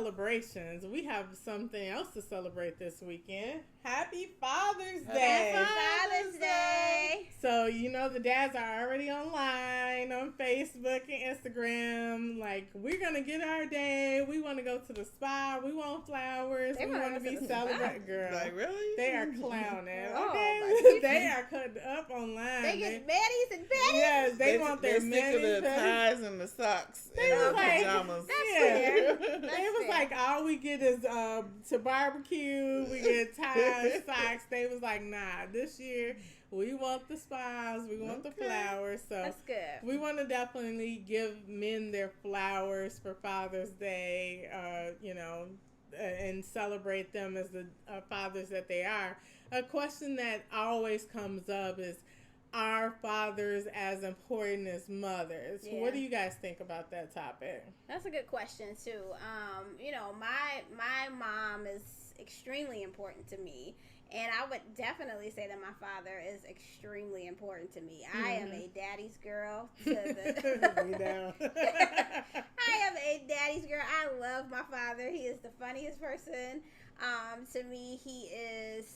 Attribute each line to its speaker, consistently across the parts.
Speaker 1: celebrations, we have something else to celebrate this weekend. Happy Father's Day.
Speaker 2: Happy Father's Day.
Speaker 1: So, the dads are already online on Facebook and Instagram. Like, we're going to get our day. We want to go to the spa. We want flowers. We want to be celebrating. Girl.
Speaker 3: Like, really?
Speaker 1: They are clowning.
Speaker 2: Oh,
Speaker 1: Okay? They are cutting up online.
Speaker 2: They get baddies and baddies.
Speaker 1: Yes, they want their
Speaker 3: stick to the ties and the socks and the pajamas.
Speaker 2: Fair.
Speaker 1: They was like, all we get is to barbecue. We get ties, socks. They was like, nah, this year we want the spas. We want the flowers. So
Speaker 2: that's good.
Speaker 1: We want to definitely give men their flowers for Father's Day, and celebrate them as the fathers that they are. A question that always comes up is, are fathers as important as mothers?
Speaker 2: Yeah.
Speaker 1: What do you guys think about that topic?
Speaker 2: That's a good question too. My mom is extremely important to me, and I would definitely say that my father is extremely important to me. I am a daddy's girl. I am a daddy's girl. I love my father. He is the funniest person. To me, he is.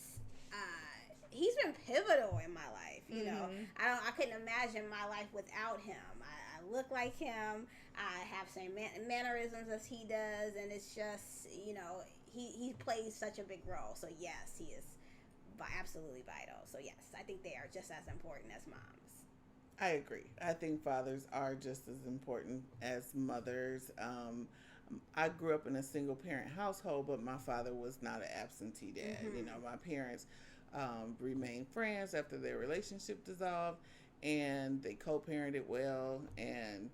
Speaker 2: He's been pivotal in my life. I couldn't imagine my life without him. I look like him. I have same mannerisms as he does, and it's just he plays such a big role. So yes, he is absolutely vital. So yes, I think they are just as important as moms.
Speaker 3: I agree. I think fathers are just as important as mothers. I grew up in a single parent household, but my father was not an absentee dad. My parents remained friends after their relationship dissolved, and they co-parented well, and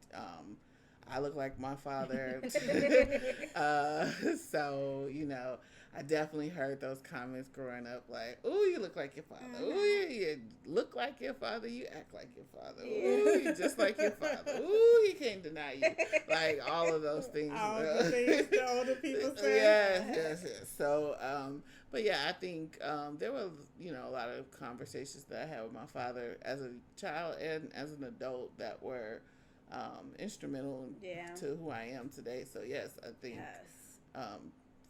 Speaker 3: I look like my father. So, I definitely heard those comments growing up, like, ooh, you look like your father. Ooh, you look like your father. You act like your father. Ooh, you just like your father. Ooh, he can't deny you. Like, all of those things.
Speaker 1: All the things the older people say.
Speaker 3: Yes. So, but yeah, I think there were, a lot of conversations that I had with my father as a child and as an adult that were instrumental to who I am today. So yes, I think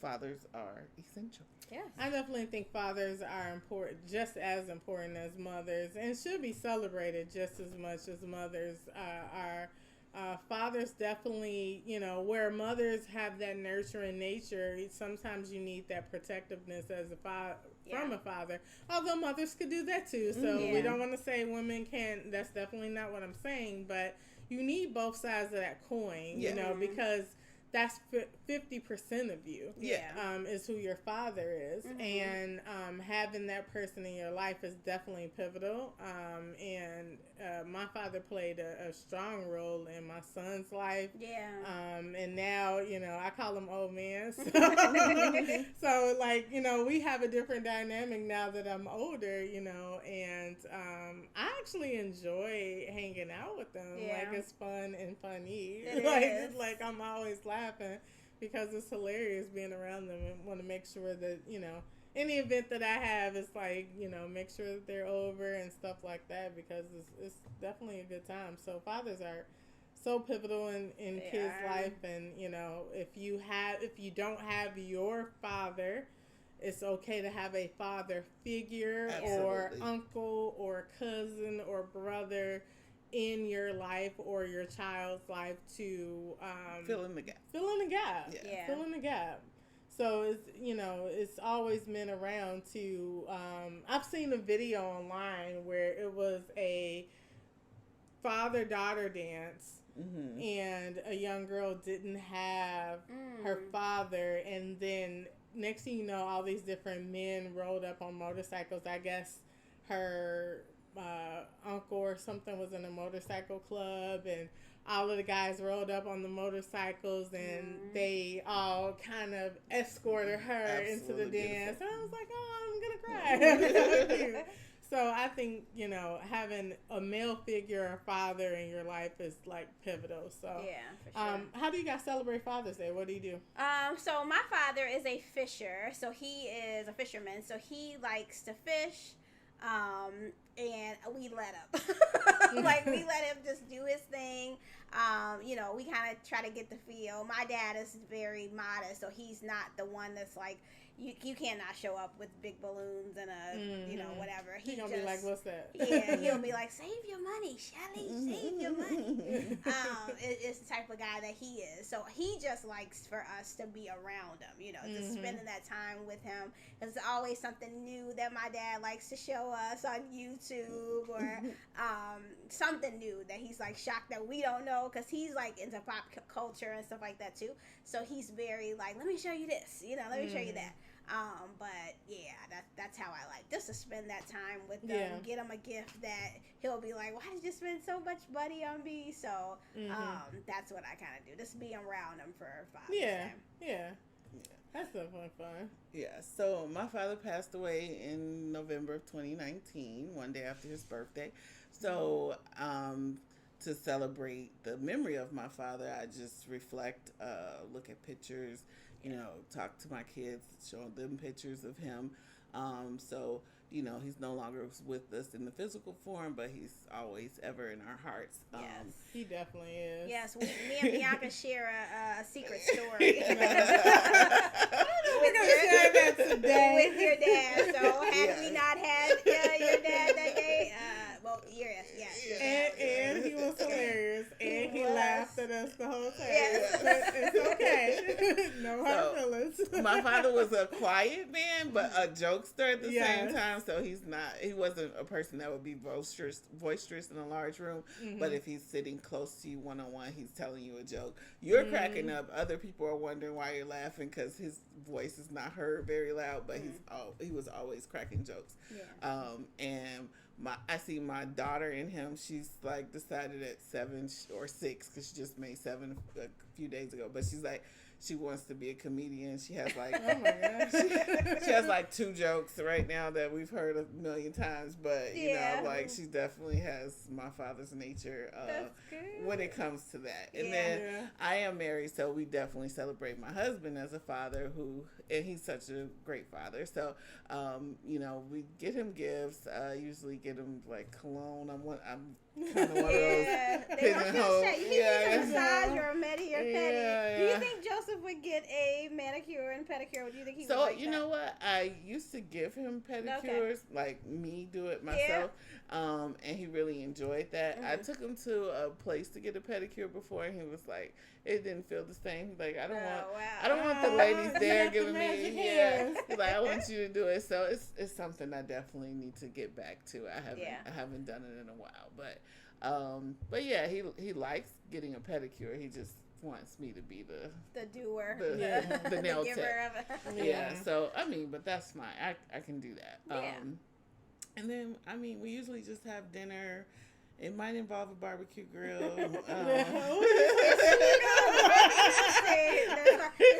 Speaker 3: fathers are essential.
Speaker 2: Yes.
Speaker 1: I definitely think fathers are important, just as important as mothers, and should be celebrated just as much as mothers are. Fathers definitely, where mothers have that nurturing nature, sometimes you need that protectiveness as from a father. Although mothers could do that too. So we don't want to say women can't. That's definitely not what I'm saying. But you need both sides of that coin, because that's 50% of you. Is who your father is, and having that person in your life is definitely pivotal. And my father played a strong role in my son's life. And now I call him old man. So we have a different dynamic now that I'm older. And I actually enjoy hanging out with them. Like, it's fun and funny. Like I'm always laughing because it's hilarious being around them, and want to make sure that any event that I have is like make sure that they're over and stuff like that, because it's definitely a good time. So fathers are so pivotal in kids' life, and if you don't have your father, it's okay to have a father figure.
Speaker 3: Absolutely.
Speaker 1: Or uncle or cousin or brother in your life or your child's life to
Speaker 3: fill in the gap.
Speaker 1: Fill in the gap. So it's always been around to. I've seen a video online where it was a father-daughter dance, and a young girl didn't have her father, and then next thing you know, all these different men rolled up on motorcycles. I guess her uncle or something was in a motorcycle club, and all of the guys rolled up on the motorcycles, and they all kind of escorted her into the dance. And I was like, oh, I'm gonna cry. So I think having a male figure or father in your life is like pivotal. So
Speaker 2: for sure.
Speaker 1: How do you guys celebrate Father's Day? What do you do?
Speaker 2: So my father is a fisher. So he is a fisherman. So he likes to fish. And we let him. We let him just do his thing. You know, we kind of try to get the feel. My dad is very modest, so he's not the one that's like, you cannot show up with big balloons and a, you know, whatever.
Speaker 1: He gonna be like, what's that?
Speaker 2: Yeah, he'll be like, save your money, Shelly, save your money. It's the type of guy that he is. So he just likes for us to be around him, you know, just spending that time with him. There's always something new that my dad likes to show us on YouTube or something new that he's like shocked that we don't know, because he's like into pop culture and stuff like that too. So he's very like, let me show you this, you know, let me show you that. But yeah, that's how I like just to spend that time with them. Get him a gift that he'll be like, why did you spend so much money on me? So that's what I kind of do, just be around him for Father's Day.
Speaker 1: Yeah. That's definitely fun.
Speaker 3: Yeah, so my father passed away in November of 2019, one day after his birthday. So to celebrate the memory of my father, I just reflect, look at pictures, you know, talk to my kids, show them pictures of him. So, you know, he's no longer with us in the physical form, but he's always ever in our hearts.
Speaker 2: Yes.
Speaker 1: He definitely is.
Speaker 2: Yes, me and Bianca share a secret story.
Speaker 1: We're going to share that today.
Speaker 2: With your dad. So had we not had your dad that day, well, yes.
Speaker 1: And he was hilarious. And he laughed at us the whole time.
Speaker 2: Yes.
Speaker 1: But it's okay. No hard feelings.
Speaker 3: My father was a quiet man, but a jokester at the same time. So he wasn't a person that would be boisterous in a large room. But if he's sitting close to you one-on-one, he's telling you a joke. You're cracking up. Other people are wondering why you're laughing because his voice is not heard very loud, but he was always cracking jokes. Yeah. And I see my daughter in him. She's like decided at 7 or 6 because she just made 7 a few days ago. But she's like, she wants to be a comedian. She has like, oh my gosh, she has like 2 jokes right now that we've heard a million times. But you know, like she definitely has my father's nature when it comes to that. And then I am married, so we definitely celebrate my husband as a father and he's such a great father. So, you know, we get him gifts. Usually get him like cologne. I'm kind of one of those pigeonholes.
Speaker 2: You think a massage or a mani or pedi? Do you think Joseph would get a manicure and pedicure? Or do you think he would like that? So,
Speaker 3: you know what? I used to give him pedicures, like me do it myself, and he really enjoyed that. I took him to a place to get a pedicure before, and he was like, it didn't feel the same. He's like, I don't want the ladies there giving me, He's like, I want you to do it. So it's something I definitely need to get back to. I haven't done it in a while, but yeah, he likes getting a pedicure. He just wants me to be the doer, the nail tech. So I mean, but that's fine. I can do that. And then I mean, we usually just have dinner. It might involve a barbecue grill. This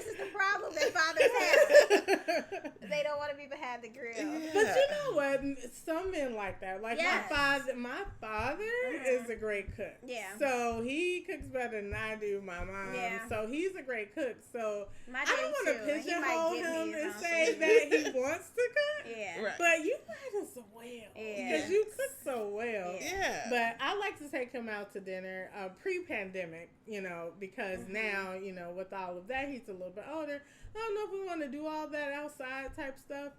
Speaker 2: is the problem that fathers have. They don't want to be behind the grill.
Speaker 1: But you know what? Some men like that. Like my father is a great cook. Yeah. So he cooks better than I do, my mom. Yeah. So he's a great cook. So I don't want to pigeonhole him and say that he wants to cook. Yeah. Right. But you might as well. Because you cook so well. Yeah. But I like to take him out to dinner pre-pandemic, you know, because now, you know, with all of that, he's a little bit older. I don't know if we want to do all that outside type stuff.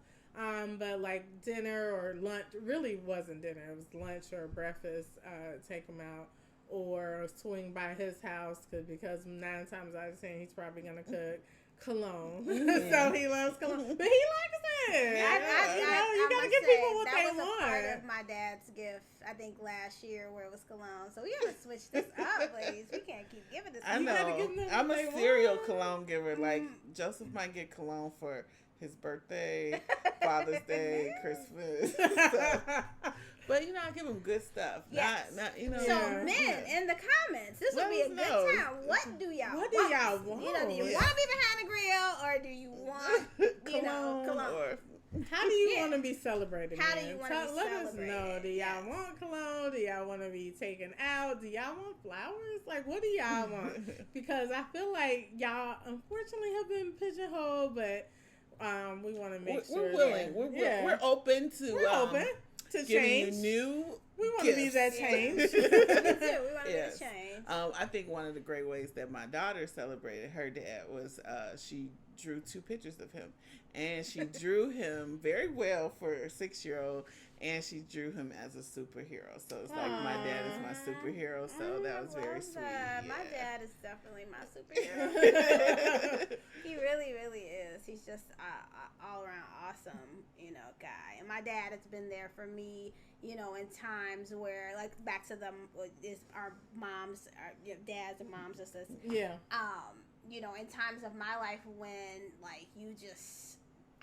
Speaker 1: But like dinner or lunch, really wasn't dinner. It was lunch or breakfast, take him out or swing by his house because 9 times out of 10, he's probably going to cook cologne. So he loves cologne. But he likes it. You got to give people what they want. That was a part
Speaker 2: of my dad's gift, I think, last year where it was cologne. So we got to switch this up, ladies. We can't keep giving this.
Speaker 3: I know. I'm a serial cologne giver. Like, Joseph might get cologne for his birthday, Father's Day, Christmas. But, you know, I give them good stuff. Yes. Not you know.
Speaker 2: So, men, in the comments, this would be a good time. What do y'all want? You know, do you want to be behind the grill or do you want, cologne?
Speaker 1: How do you want to be celebrated?
Speaker 2: How do you want to be celebrated?
Speaker 1: Let us know. Do y'all want cologne? Do y'all want to be taken out? Do y'all want flowers? Like, what do y'all want? Because I feel like y'all, unfortunately, have been pigeonholed, but we want to make sure.
Speaker 3: We're willing. We're open to.
Speaker 1: We're open to
Speaker 3: giving
Speaker 1: change.
Speaker 3: You new
Speaker 1: We want to be that change.
Speaker 2: Me too. We want to be the change.
Speaker 3: I think one of the great ways that my daughter celebrated her dad was she drew 2 pictures of him. And she drew him very well for a 6-year-old. And she drew him as a superhero. So it's like my dad is my superhero. So that was very sweet. Yeah.
Speaker 2: My dad is definitely my superhero. He really, really is. He's just all around awesome, guy. And my dad has been there for me, in times where, like, back to them is our moms, our dads and moms and sisters.
Speaker 1: Yeah.
Speaker 2: In times of my life when, like,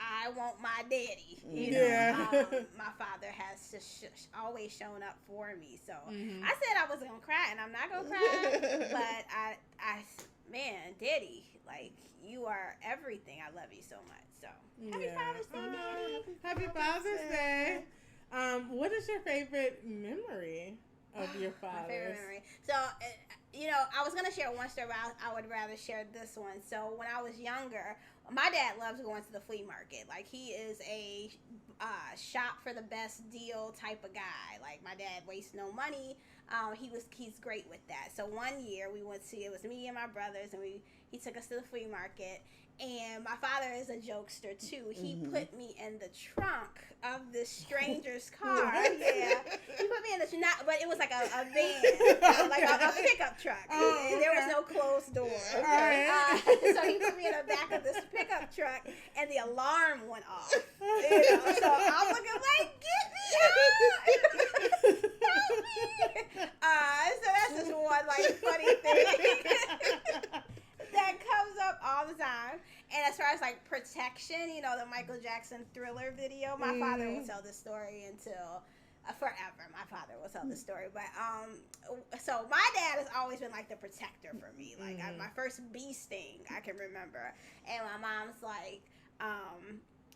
Speaker 2: I want my daddy. My father has just always shown up for me. So I said I wasn't gonna cry, and I'm not gonna cry. But I, man, daddy, like, you are everything. I love you so much. So happy Father's Day, daddy.
Speaker 1: Happy Father's Day. What is your favorite memory of your father's?
Speaker 2: My favorite memory. So, I was gonna share one story, but I would rather share this one. So when I was younger, my dad loves going to the flea market. Like, he is a shop for the best deal type of guy. Like, my dad wastes no money. He's great with that. So one year we went to, it was me and my brothers, and he took us to the flea market. And my father is a jokester too. He put me in the trunk of this stranger's car. Yeah, he put me in the but it was like a van, like a pickup truck. And there was no closed door. So he put me in the back of this pickup truck, and the alarm went off. So I'm looking like, get me out! Help me! So that's just one funny thing that comes up all the time. And as far as protection, the Michael Jackson Thriller video, my father will tell this story until forever. My father will tell this story. But so my dad has always been the protector for me. My first bee sting I can remember, and my mom's like,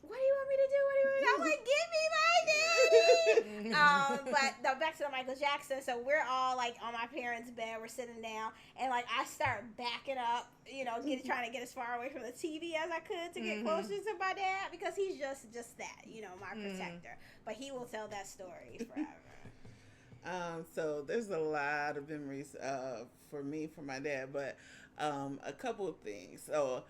Speaker 2: what do you want me to do? I'm like, give me my daddy. But back to the Michael Jackson. So we're all on my parents' bed. We're sitting down, and I start backing up, trying to get as far away from the TV as I could to get closer to my dad, because he's just that, my protector. But he will tell that story forever.
Speaker 3: So there's a lot of memories for me, for my dad, but a couple of things. So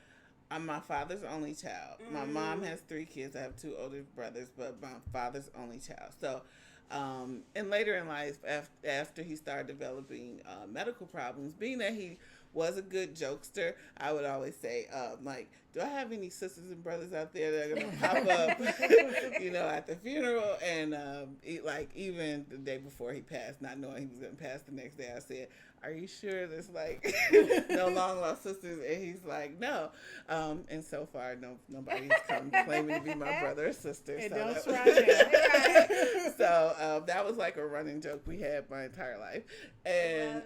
Speaker 3: I'm my father's only child. My mom has 3 kids. I have 2 older brothers, but my father's only child. So, and later in life, after he started developing medical problems, being that he was a good jokester, I would always say, do I have any sisters and brothers out there that are going to pop up, at the funeral? And even the day before he passed, not knowing he was going to pass the next day, I said, are you sure there's no long lost sisters? And he's like, no. And so far, nobody's come claiming to be my brother or sister. So that was a running joke we had my entire life. And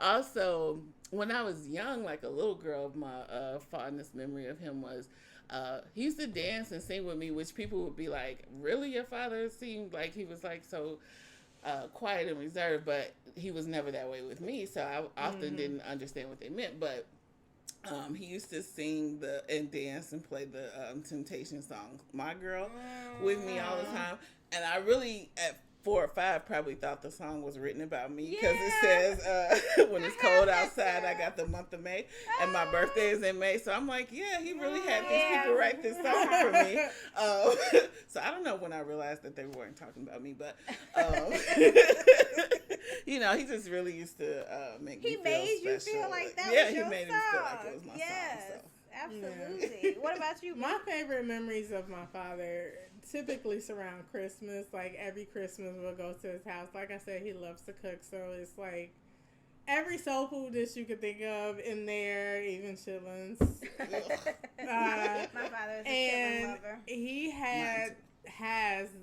Speaker 3: also, when I was young, a little girl, my fondest memory of him was he used to dance and sing with me, which people would be like, really, your father seemed like he was so quiet and reserved, but he was never that way with me, so I often didn't understand what they meant. But he used to sing and dance and play the Temptation song "My Girl" with me all the time, and I really at 4 or 5 probably thought the song was written about me, because it says when it's cold outside, I got the month of May, and my birthday is in May. So I'm like, yeah, he really had these people write this song for me. So I don't know when I realized that they weren't talking about me, but he just really used to make me feel special. He made you feel like that was your song. Yeah, he made me feel like it was my song. So.
Speaker 2: Absolutely. Yeah. What about you?
Speaker 1: My favorite memories of my father typically surround Christmas. Every Christmas we'll go to his house. Like I said, he loves to cook, so it's every soul food dish you could think of in there, even chitlins.
Speaker 2: My father is a chitlin lover.
Speaker 1: He has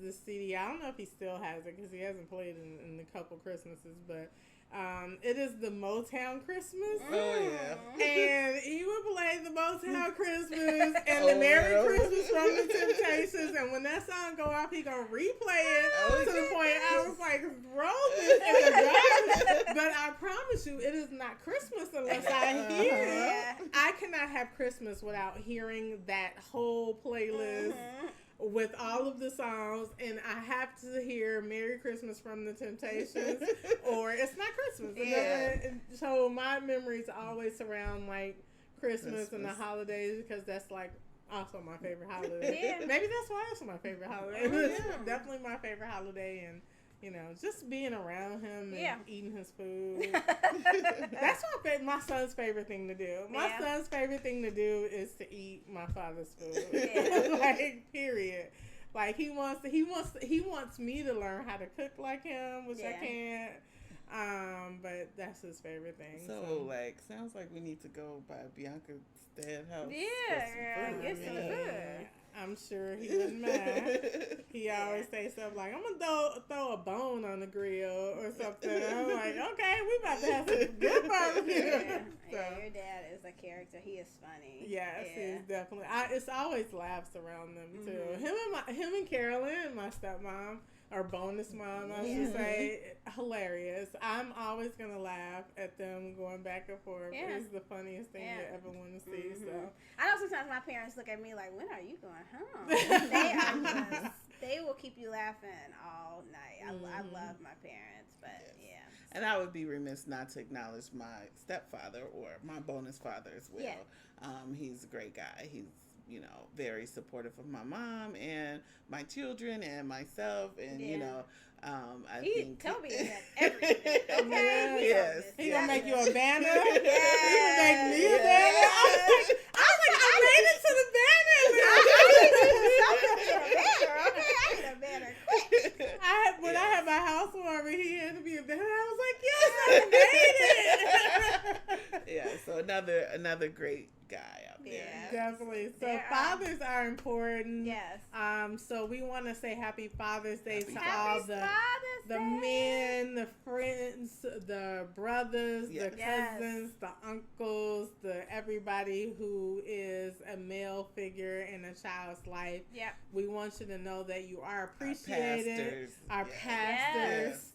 Speaker 1: the CD. I don't know if he still has it, because he hasn't played in a couple Christmases, but it is the Motown Christmas.
Speaker 3: Oh, yeah.
Speaker 1: And he would play the Motown Christmas and the Merry Christmas from the Temptations. And when that song go off, he gonna replay it to the point I was like, roll this in the dark. But I promise you, it is not Christmas unless I hear it. I cannot have Christmas without hearing that whole playlist. with all of the songs, and I have to hear Merry Christmas from the Temptations, or it's not Christmas. So my memories always surround like Christmas and the holidays, because that's like also my favorite holiday.
Speaker 2: Yeah.
Speaker 1: Maybe that's why it's my favorite holiday. It's definitely my favorite holiday, and just being around him and eating his food. That's my son's favorite thing to do. My son's favorite thing to do is to eat my father's food. Yeah. Like, period. Like, he wants me to learn how to cook like him, which I can't. But that's his favorite thing.
Speaker 3: So, like, sounds like we need to go by Bianca's dad house.
Speaker 2: Yeah, get some food.
Speaker 1: I'm sure he wouldn't mind. He always say stuff like, I'm going to throw a bone on the grill or something. I'm like, okay, we about to have some good barbecue.
Speaker 2: Your dad is a character. He is funny.
Speaker 1: Yes, he's definitely. It's always laughs around them, too. Him and Carolyn, my stepmom, or bonus mom, I should say, hilarious. I'm always going to laugh at them going back and forth. It's the funniest thing you ever want to see. So
Speaker 2: I know sometimes my parents look at me like, when are you going home? They will keep you laughing all night. I love my parents, but
Speaker 3: And I would be remiss not to acknowledge my stepfather, or my bonus father as well. He's a great guy. He's very supportive of my mom and my children and myself, and I think
Speaker 2: Toby is at everything. Okay.
Speaker 3: Yes.
Speaker 1: He gonna make you a banner. He gonna make me a banner. I made it to the banner.
Speaker 2: I need a banner quick.
Speaker 1: When I had my housewarming, he had to be a banner. I was like, yes, I made it.
Speaker 3: So another great guy out there.
Speaker 1: Definitely. So fathers are important.
Speaker 2: Yes.
Speaker 1: So we want to say Happy Father's Day to all the men, the friends, the brothers, the cousins, the uncles, the everybody who is a male figure in a child's life.
Speaker 2: Yep.
Speaker 1: We want you to know that you are appreciated. Our pastors.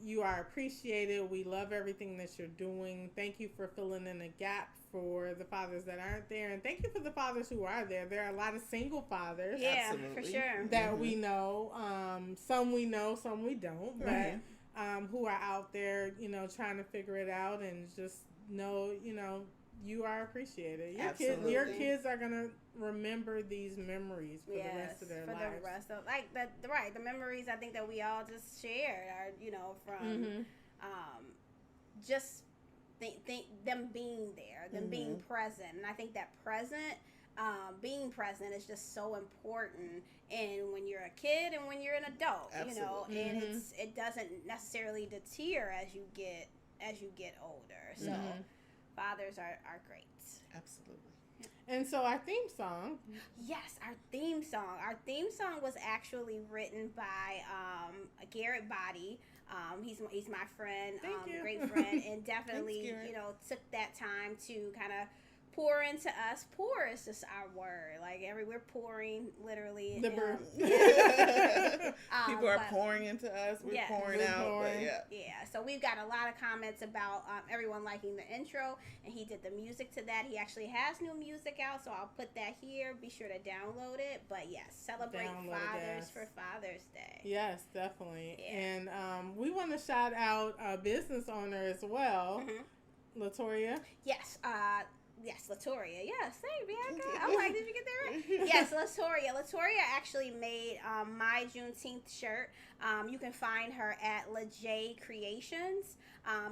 Speaker 1: You are appreciated. We love everything that you're doing. Thank you for filling in a gap for the fathers that aren't there, and thank you for the fathers who are there. There are a lot of single fathers,
Speaker 2: for sure,
Speaker 1: that we know. Some we know, some we don't, but who are out there, trying to figure it out, and just know, you are appreciated. Your kids are gonna remember these memories for the rest of their lives.
Speaker 2: For the rest of the memories I think that we all just shared are from just think them being there, them being present, and I think that being present is just so important. And when you're a kid and when you're an adult, and it doesn't necessarily deter as you get older. So fathers are great.
Speaker 3: Absolutely.
Speaker 1: And so our theme song.
Speaker 2: Yes, our theme song. Our theme song was actually written by Garrett Body. He's my friend, great friend, and definitely took that time to kind of pour into us. Pour is just our word. Like we're pouring literally.
Speaker 3: People are pouring into us. We're pouring out. But
Speaker 2: So we've got a lot of comments about everyone liking the intro, and he did the music to that. He actually has new music out, so I'll put that here. Be sure to download it. But celebrate fathers for Father's Day.
Speaker 1: Yes, definitely. Yeah. And we want to shout out a business owner as well, Latoria.
Speaker 2: Yes. Yes, Latoria. Yes, hey, Bianca. I'm like, did you get that right? Yes, Latoria. Latoria actually made my Juneteenth shirt. You can find her at LaJ Creations.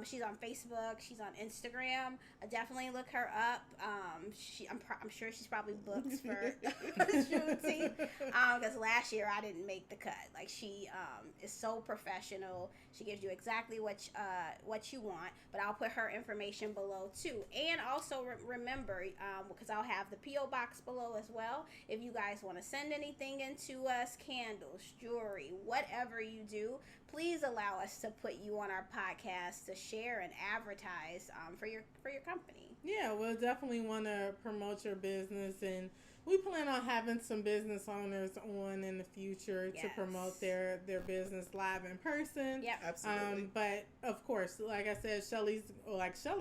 Speaker 2: She's on Facebook. She's on Instagram. Definitely look her up. I'm sure she's probably booked for Juneteenth. Because last year I didn't make the cut. Like she is so professional. She gives you exactly what you want. But I'll put her information below too. And also remember, because I'll have the P.O. box below as well. If you guys want to send anything into us, candles, jewelry, whatever you do, please allow us to put you on our podcast to share and advertise for your company.
Speaker 1: Yeah, we'll definitely want to promote your business, and we plan on having some business owners on in the future to promote their business live in person.
Speaker 2: Yep,
Speaker 3: absolutely.
Speaker 1: But of course, like I said, Shelly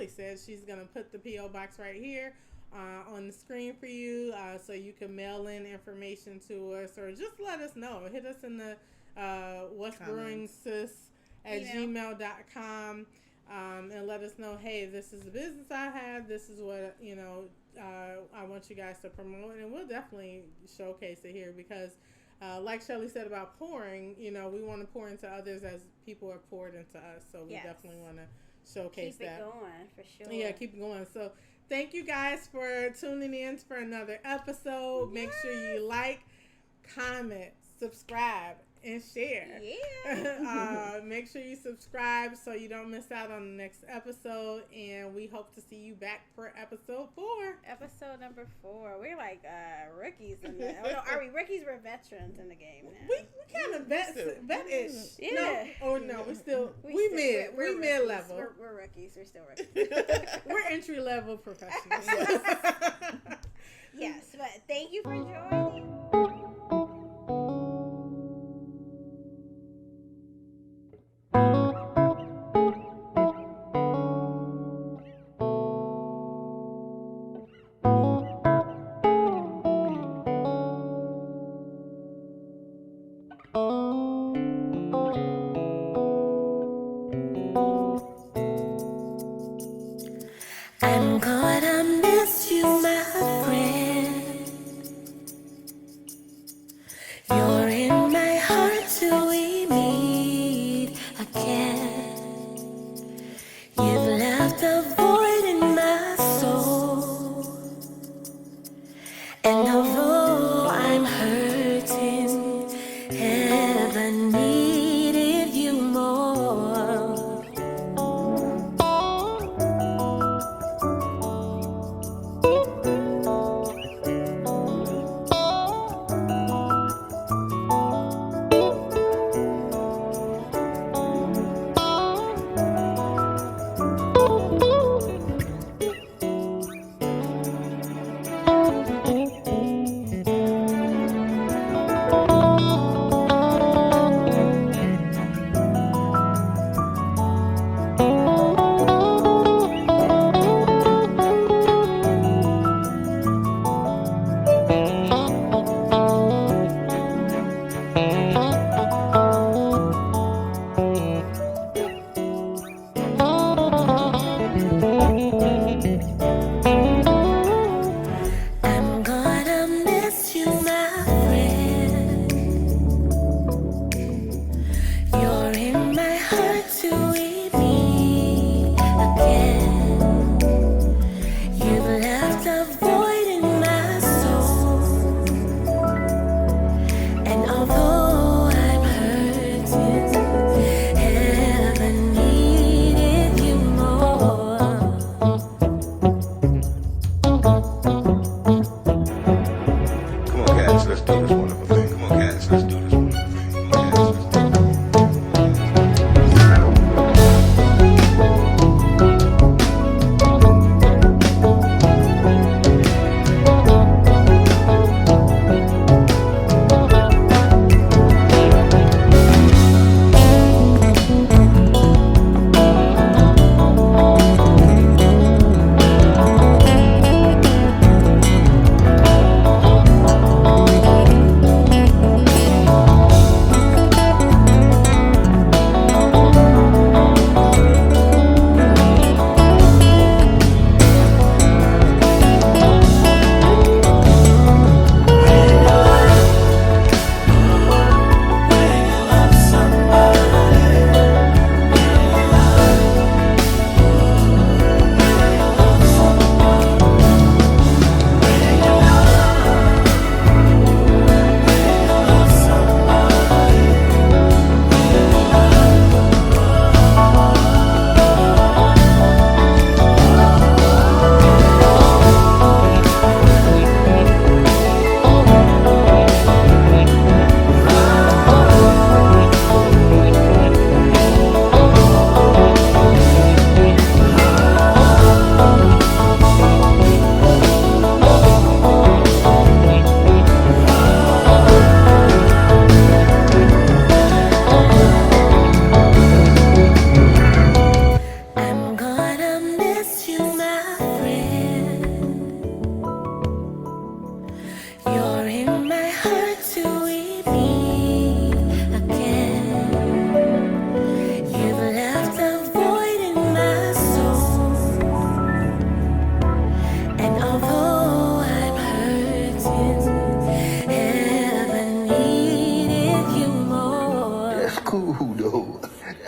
Speaker 1: said, she's gonna put the P.O. box right here on the screen for you, so you can mail in information to us or just let us know. Hit us in the what's brewing sis at gmail.com, and let us know, hey, this is the business I have. This is what, I want you guys to promote, and we'll definitely showcase it here because like Shelly said about pouring, we want to pour into others as people are poured into us. So we definitely want to showcase that.
Speaker 2: Keep it going, for sure.
Speaker 1: Yeah, keep it going. So thank you guys for tuning in for another episode. Yes. Make sure you like, comment, subscribe, and share.
Speaker 2: Yeah.
Speaker 1: Make sure you subscribe so you don't miss out on the next episode. And we hope to see you back for episode 4.
Speaker 2: Episode number 4. We're like rookies in the are we rookies? We're veterans in the game now.
Speaker 1: We kind of vet-ish.
Speaker 2: Yeah.
Speaker 1: No, we mid-level.
Speaker 2: We're rookies. We're still rookies.
Speaker 1: We're entry-level professionals.
Speaker 2: Yes, but thank you for joining.
Speaker 4: I'm gonna miss you, my friend.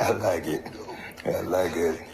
Speaker 4: I like it. I like it.